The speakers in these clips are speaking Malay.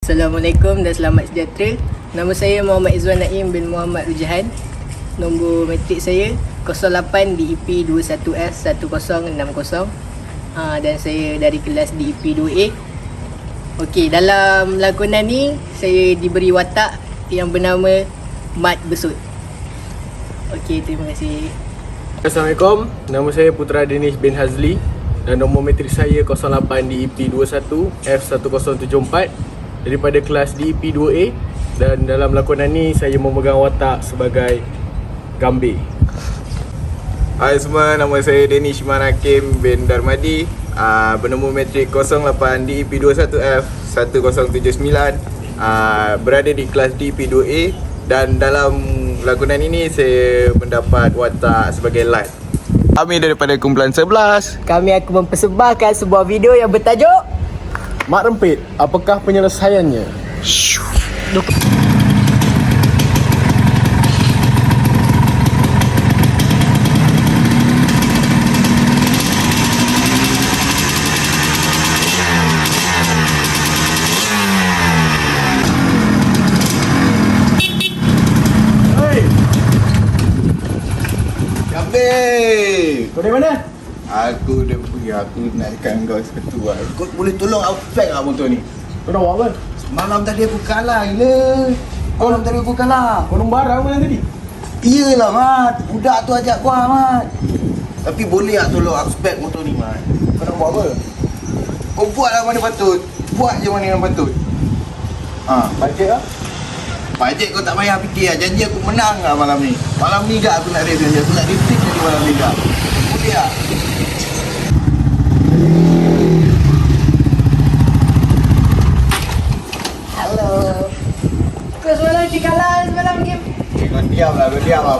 Assalamualaikum dan selamat sejahtera. Nama saya Muhammad Izwan Naim bin Muhammad Rujahan. Nombor matrik saya 08 DEP 21F1060. Dan saya dari kelas DEP 2A. Okey, dalam lakonan ni saya diberi watak yang bernama Mat Besut. Okey, terima kasih. Assalamualaikum, nama saya Putra Danish bin Hazli dan nombor matrik saya 08 DEP 21 F1074 daripada kelas DEP 2A, dan dalam lakonan ni saya memegang watak sebagai Gambir. Hai semua, nama saya Danish Iman Hakim bin Darmadi, bernombor matrik 08 DEP 21 F1079, berada di kelas DEP 2A, dan dalam lakonan ini saya mendapat watak sebagai Lat. Kami daripada kumpulan 11. Kami akan mempersembahkan sebuah video yang bertajuk Mat Rempit, apakah penyelesaiannya? Gambir! Kau dari mana? Aku dah pergi, aku nak dekat kau satu lah. Kau boleh tolong aku flag lah motor ni? Kau nak buat apa? Semalam tadi aku kalah gila. Malam tadi aku kalah. Kau nombor barang mana tadi? Iyalah Mat, budak tu ajak gua Mat. Tapi boleh tak tolong aku spek motor ni Mat? Kau nak buat apa? Kau buat lah mana patut. Buat je mana yang patut. Bajet lah. Bajet kau tak payah fikir lah. Janji aku menang lah malam ni. Malam ni gak aku nak race janji. Aku nak repeat jadi malam ni gak. Boleh tak? Halo. Kau semalam kalah semalam game. Kau diam lah.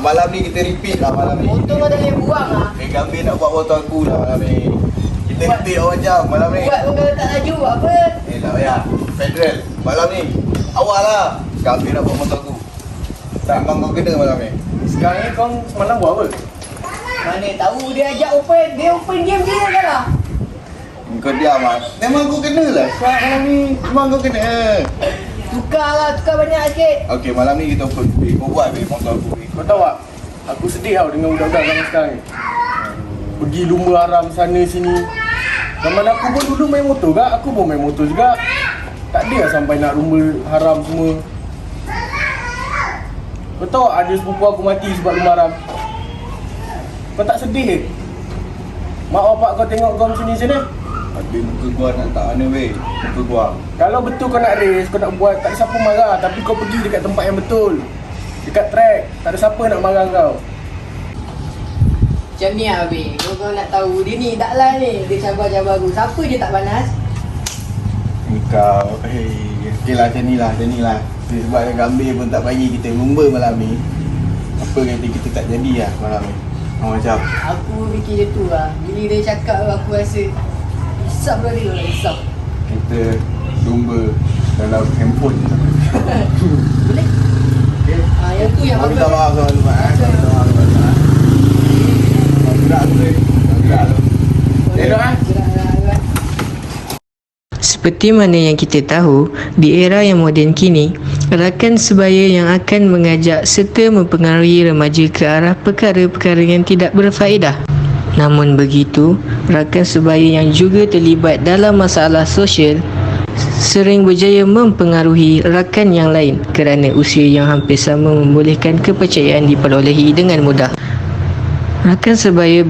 Malam ni kita repeat lah malam ni. Motor kau dah boleh buang lah. Gambir nak buat motor aku lah malam ni. Kita repeat orang jam malam ni. Buat pun kalau tak laju buat apa? Tak payah. Federal. Malam ni. Awal lah. Gambir nak buat motor aku. Memang kau kena malam ni. Sekarang ni kau semalam buat apa? Mana tahu dia ajak open. Dia open game je kan lah. Kau diam lah. Memang kau kena lah. Sekarang malam ni. Memang kau kena. Tukar banyak sikit. Okey, malam ni kita open. Kau buat motor aku. Kau tahu tak? Aku sedih tau dengan budak-budak zaman sekarang ni. Pergi lumba haram sana sini. Zaman aku pun dulu main motor kak. Aku pun main motor juga. Tak ada lah sampai nak lumba haram semua. Kau tahu tak ada sepupu aku mati sebab lumba haram? Kau tak sedih ke? Mak bapak kau tengok kau macam ni sana? Habis muka gua nak tak mana weh. Muka gua. Kalau betul kau nak race, kau nak buat, tak ada siapa marah. Tapi kau pergi dekat tempat yang betul. Dekat track, tak ada siapa nak marah kau. Macam ni lah Habib. Kau nak tahu dia ni taklah ni. Dia cabar-cabar aku. Siapa je tak panas? Kau, okey lah macam ni lah. Sebab Gambir pun tak bagi kita lumba malam ni. Apa kata kita tak jadi lah malam ni. Macam Aku fikir je tu lah. Bila dia cakap aku rasa hisap lah dia. Hisap. kita lumba dalam handphone. Boleh? Okey. Yang tu yang Kau minta bagus. maaf sama Lumat. Kau minta maaf sama Lumat. Budak tu weh. Budak tu. Elok Gerak. Seperti mana yang kita tahu, di era yang moden kini, rakan sebaya yang akan mengajak serta mempengaruhi remaja ke arah perkara-perkara yang tidak berfaedah. Namun begitu, rakan sebaya yang juga terlibat dalam masalah sosial sering berjaya mempengaruhi rakan yang lain kerana usia yang hampir sama membolehkan kepercayaan diperolehi dengan mudah. Rakan sebaya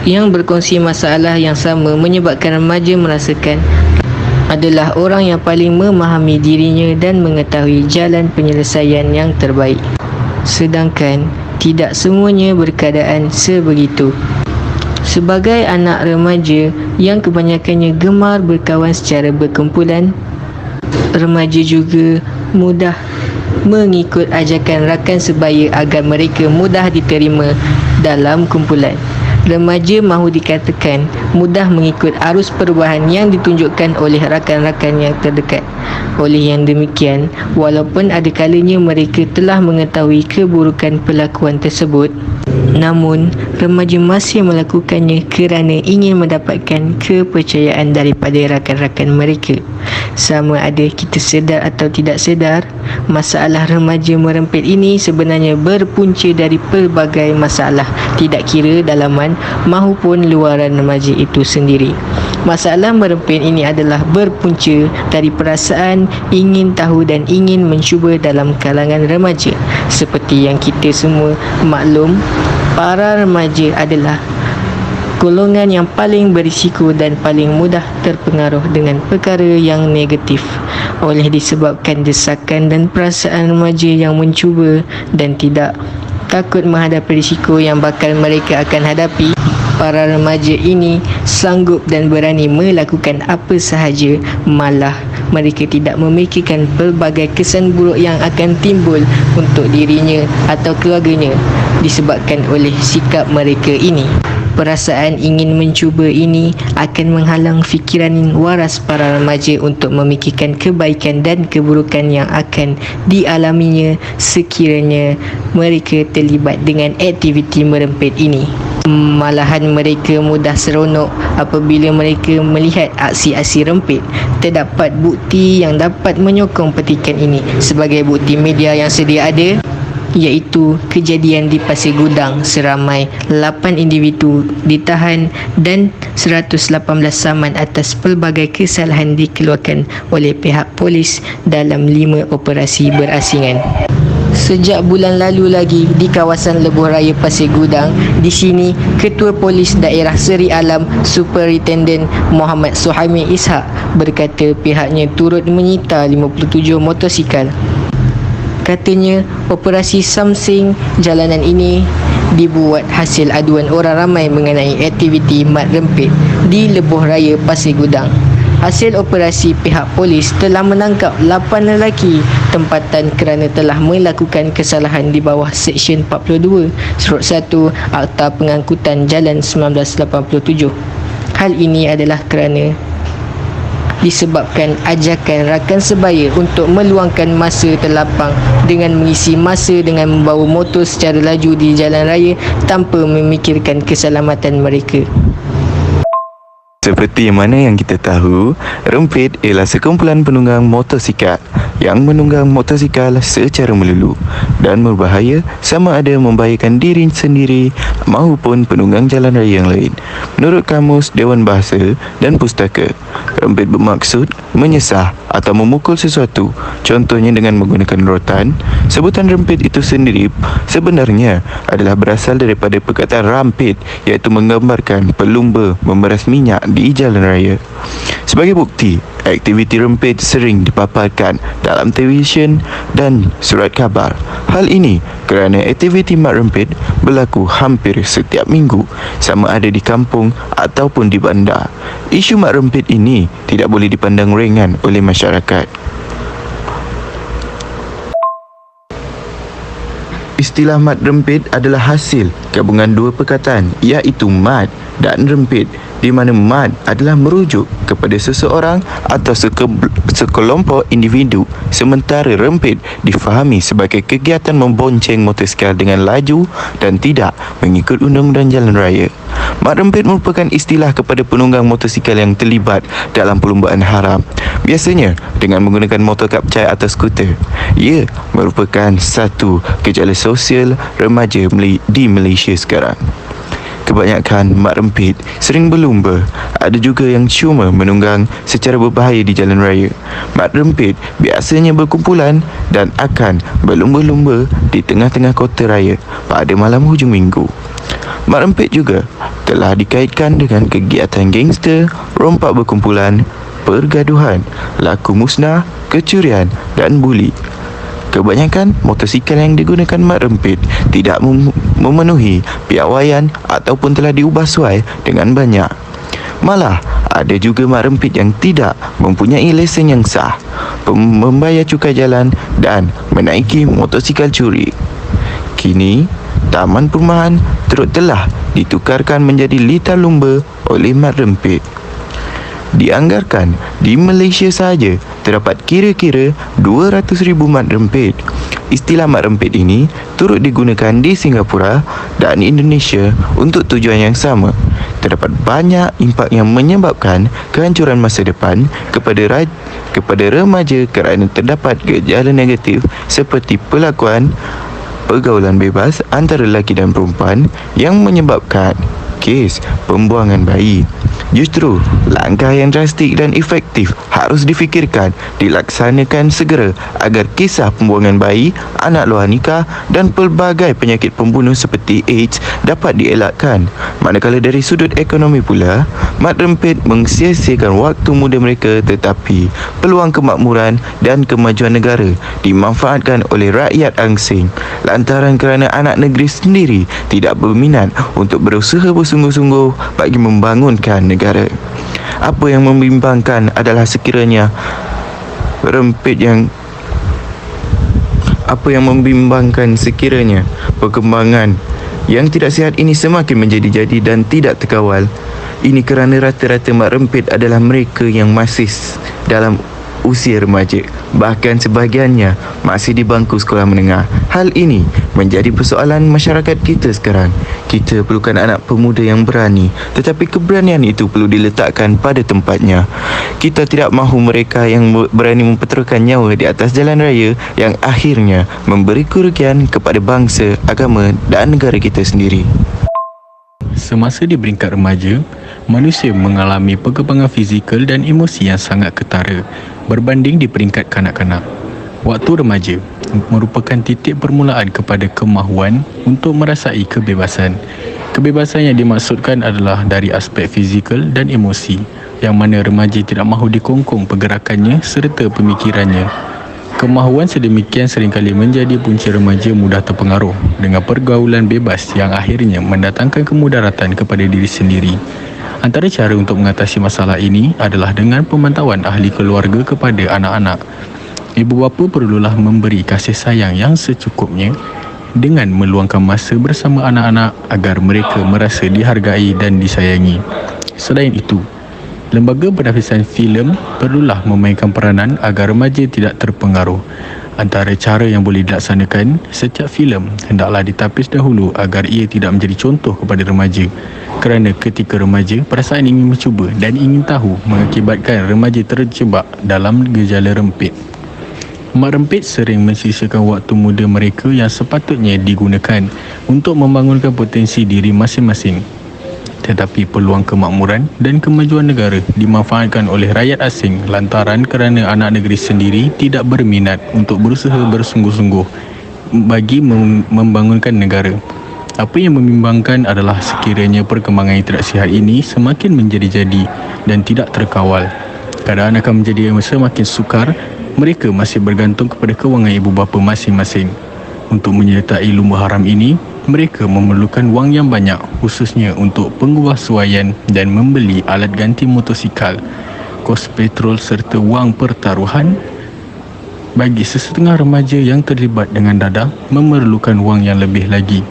yang berkongsi masalah yang sama menyebabkan remaja merasakan adalah orang yang paling memahami dirinya dan mengetahui jalan penyelesaian yang terbaik. Sedangkan tidak semuanya berkeadaan sebegitu. Sebagai anak remaja yang kebanyakannya gemar berkawan secara berkumpulan, remaja juga mudah mengikut ajakan rakan sebaya agar mereka mudah diterima dalam kumpulan. Remaja mahu dikatakan mudah mengikut arus perubahan yang ditunjukkan oleh rakan-rakan yang terdekat. Oleh yang demikian, walaupun ada kalanya mereka telah mengetahui keburukan pelakuan tersebut, Namun, remaja masih melakukannya kerana ingin mendapatkan kepercayaan daripada rakan-rakan mereka. Sama ada kita sedar atau tidak sedar, masalah remaja merempit ini sebenarnya berpunca dari pelbagai masalah, tidak kira dalaman maupun luaran remaja itu sendiri. Masalah merempit ini adalah berpunca dari perasaan ingin tahu dan ingin mencuba dalam kalangan remaja. Seperti yang kita semua maklum, para remaja adalah golongan yang paling berisiko dan paling mudah terpengaruh dengan perkara yang negatif. Oleh disebabkan desakan dan perasaan remaja yang mencuba dan tidak takut menghadapi risiko yang bakal mereka akan hadapi, para remaja ini sanggup dan berani melakukan apa sahaja, malah mereka tidak memikirkan pelbagai kesan buruk yang akan timbul untuk dirinya atau keluarganya disebabkan oleh sikap mereka ini. Perasaan ingin mencuba ini akan menghalang fikiran waras para remaja untuk memikirkan kebaikan dan keburukan yang akan dialaminya sekiranya mereka terlibat dengan aktiviti merempit ini. Malahan mereka mudah seronok apabila mereka melihat aksi-aksi rempit. Terdapat bukti yang dapat menyokong petikan ini. Sebagai bukti media yang sedia ada, iaitu kejadian di Pasir Gudang, seramai 8 individu ditahan dan 118 saman atas pelbagai kesalahan dikeluarkan oleh pihak polis dalam 5 operasi berasingan. Sejak bulan lalu lagi di kawasan Lebuh Raya Pasir Gudang, di sini Ketua Polis Daerah Seri Alam Superintendent Muhammad Suhaimi Ishak berkata pihaknya turut menyita 57 motosikal. Katanya, operasi samsing jalanan ini dibuat hasil aduan orang ramai mengenai aktiviti mat rempit di Lebuh Raya Pasir Gudang. Hasil operasi, pihak polis telah menangkap 8 lelaki tempatan kerana telah melakukan kesalahan di bawah Seksyen 42 Surut 1 Akta Pengangkutan Jalan 1987. Hal ini adalah kerana disebabkan ajakan rakan sebaya untuk meluangkan masa terlapang dengan mengisi masa dengan membawa motor secara laju di jalan raya tanpa memikirkan keselamatan mereka. Seperti mana yang kita tahu, rempit ialah sekumpulan penunggang motosikal yang menunggang motosikal secara melulu dan berbahaya, sama ada membahayakan diri sendiri maupun penunggang jalan raya yang lain. Menurut Kamus Dewan Bahasa dan Pustaka, rempit bermaksud menyesah atau memukul sesuatu, contohnya dengan menggunakan rotan. Sebutan rempit itu sendiri sebenarnya adalah berasal daripada perkataan rampit, iaitu menggambarkan pelumba memeras minyak di jalan raya. Sebagai bukti, aktiviti rempit sering dipaparkan dalam televisyen dan surat khabar. Hal ini kerana aktiviti mat rempit berlaku hampir setiap minggu, sama ada di kampung ataupun di bandar. Isu mat rempit ini tidak boleh dipandang ringan oleh masyarakat. Istilah mat rempit adalah hasil gabungan dua perkataan, iaitu mat dan rempit, di mana mat adalah merujuk kepada seseorang atau sekelompok individu, sementara rempit difahami sebagai kegiatan membonceng motosikal dengan laju dan tidak mengikut undang-undang jalan raya. Mat rempit merupakan istilah kepada penunggang motosikal yang terlibat dalam perlumbaan haram, biasanya dengan menggunakan motor kapcai atau skuter. Ia merupakan satu gejala sosial remaja di Malaysia sekarang. Kebanyakan mat rempit sering berlumba, ada juga yang cuma menunggang secara berbahaya di jalan raya. Mat rempit biasanya berkumpulan dan akan berlumba-lumba di tengah-tengah kota raya pada malam hujung minggu. Mat rempit juga telah dikaitkan dengan kegiatan gangster, rompak berkumpulan, pergaduhan, laku musnah, kecurian dan buli. Kebanyakan motosikal yang digunakan mat rempit tidak memenuhi piawaian ataupun telah diubah suai dengan banyak. Malah, ada juga mat rempit yang tidak mempunyai lesen yang sah, membayar cukai jalan dan menaiki motosikal curi. Kini, taman perumahan telah ditukarkan menjadi litar lumba oleh mat rempit. Dianggarkan di Malaysia sahaja terdapat kira-kira 200,000 mat rempit. Istilah mat rempit ini turut digunakan di Singapura dan Indonesia untuk tujuan yang sama. Terdapat banyak impak yang menyebabkan kehancuran masa depan kepada remaja kerana terdapat gejala negatif seperti pergaulan bebas antara lelaki dan perempuan yang menyebabkan kes pembuangan bayi. Justru, langkah yang drastik dan efektif harus difikirkan, dilaksanakan segera agar kisah pembuangan bayi, anak luar nikah dan pelbagai penyakit pembunuh seperti AIDS dapat dielakkan. Manakala dari sudut ekonomi pula, mat rempit mengsia-siakan waktu muda mereka, tetapi peluang kemakmuran dan kemajuan negara dimanfaatkan oleh rakyat asing lantaran kerana anak negeri sendiri tidak berminat untuk berusaha bersungguh-sungguh bagi membangunkan negara. Apa yang membimbangkan adalah sekiranya perkembangan yang tidak sihat ini semakin menjadi-jadi dan tidak terkawal. Ini kerana rata-rata mat rempit adalah mereka yang masih dalam usia remaja, bahkan sebahagiannya masih di bangku sekolah menengah. Hal ini menjadi persoalan masyarakat kita sekarang. Kita perlukan anak pemuda yang berani, tetapi keberanian itu perlu diletakkan pada tempatnya. Kita tidak mahu mereka yang berani mempertaruhkan nyawa di atas jalan raya yang akhirnya memberi kerugian kepada bangsa, agama dan negara kita sendiri. Semasa di peringkat remaja, manusia mengalami perkembangan fizikal dan emosi yang sangat ketara berbanding di peringkat kanak-kanak. Waktu remaja merupakan titik permulaan kepada kemahuan untuk merasai kebebasan. Kebebasan yang dimaksudkan adalah dari aspek fizikal dan emosi, yang mana remaja tidak mahu dikongkong pergerakannya serta pemikirannya. Kemahuan sedemikian seringkali menjadi punca remaja mudah terpengaruh dengan pergaulan bebas yang akhirnya mendatangkan kemudaratan kepada diri sendiri. Antara cara untuk mengatasi masalah ini adalah dengan pemantauan ahli keluarga kepada anak-anak. Ibu bapa perlulah memberi kasih sayang yang secukupnya dengan meluangkan masa bersama anak-anak agar mereka merasa dihargai dan disayangi. Selain itu, lembaga penafisan filem perlulah memainkan peranan agar remaja tidak terpengaruh. Antara cara yang boleh dilaksanakan, setiap filem hendaklah ditapis dahulu agar ia tidak menjadi contoh kepada remaja. Kerana ketika remaja, perasaan ingin mencuba dan ingin tahu mengakibatkan remaja terjebak dalam gejala rempit. Mat rempit sering mensisakan waktu muda mereka yang sepatutnya digunakan untuk membangunkan potensi diri masing-masing. Tetapi peluang kemakmuran dan kemajuan negara dimanfaatkan oleh rakyat asing lantaran kerana anak negeri sendiri tidak berminat untuk berusaha bersungguh-sungguh bagi membangunkan negara. Apa yang membimbangkan adalah sekiranya perkembangan yang tidak sihat ini semakin menjadi-jadi dan tidak terkawal, keadaan akan menjadi semakin sukar. Mereka masih bergantung kepada kewangan ibu bapa masing-masing. Untuk menyertai lumba haram ini, mereka memerlukan wang yang banyak, khususnya untuk pengasuhan dan membeli alat ganti motosikal, kos petrol serta wang pertaruhan. Bagi sesetengah remaja yang terlibat dengan dadah, memerlukan wang yang lebih lagi.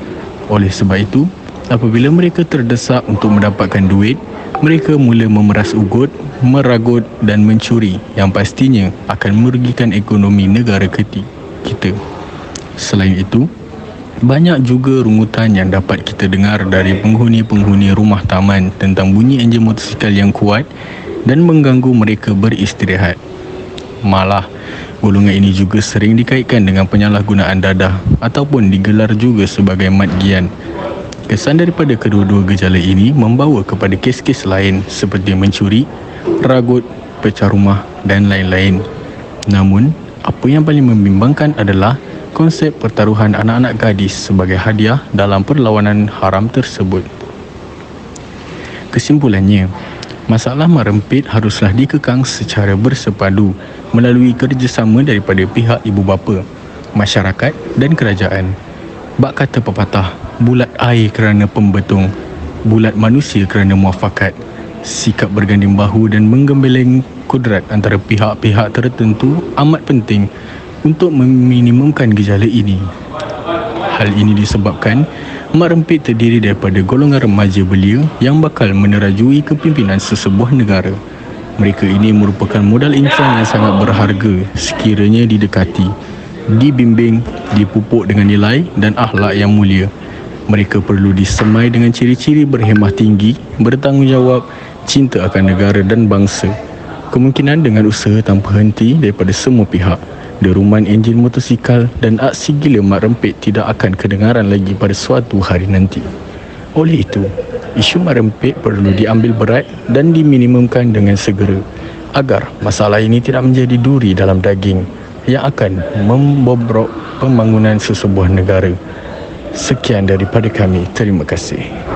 Oleh sebab itu, apabila mereka terdesak untuk mendapatkan duit, mereka mula memeras ugut, meragut dan mencuri yang pastinya akan merugikan ekonomi negara kita. Selain itu, banyak juga rungutan yang dapat kita dengar dari penghuni-penghuni rumah taman tentang bunyi enjin motosikal yang kuat dan mengganggu mereka beristirahat. Malah, golongan ini juga sering dikaitkan dengan penyalahgunaan dadah ataupun digelar juga sebagai mat gian. Kesan daripada kedua-dua gejala ini membawa kepada kes-kes lain seperti mencuri, ragut, pecah rumah dan lain-lain. Namun, apa yang paling membimbangkan adalah konsep pertaruhan anak-anak gadis sebagai hadiah dalam perlawanan haram tersebut. Kesimpulannya, masalah mat rempit haruslah dikekang secara bersepadu melalui kerjasama daripada pihak ibu bapa, masyarakat dan kerajaan. Bak kata pepatah, bulat air kerana pembetung, bulat manusia kerana muafakat. Sikap berganding bahu dan menggembeleng kudrat antara pihak-pihak tertentu amat penting untuk meminimumkan gejala ini. Hal ini disebabkan mat rempit terdiri daripada golongan remaja belia yang bakal menerajui kepimpinan sesebuah negara. Mereka ini merupakan modal insan yang sangat berharga sekiranya didekati, dibimbing dipupuk dengan nilai dan akhlak yang mulia. Mereka perlu disemai dengan ciri-ciri berhemah tinggi, bertanggungjawab, cinta akan negara dan bangsa. Kemungkinan dengan usaha tanpa henti daripada semua pihak, deruman enjin motosikal dan aksi gila mak rempit tidak akan kedengaran lagi pada suatu hari nanti. Oleh itu, isu mak rempit perlu diambil berat dan diminimumkan dengan segera agar masalah ini tidak menjadi duri dalam daging yang akan membobrok pembangunan sesebuah negara. Sekian daripada kami. Terima kasih.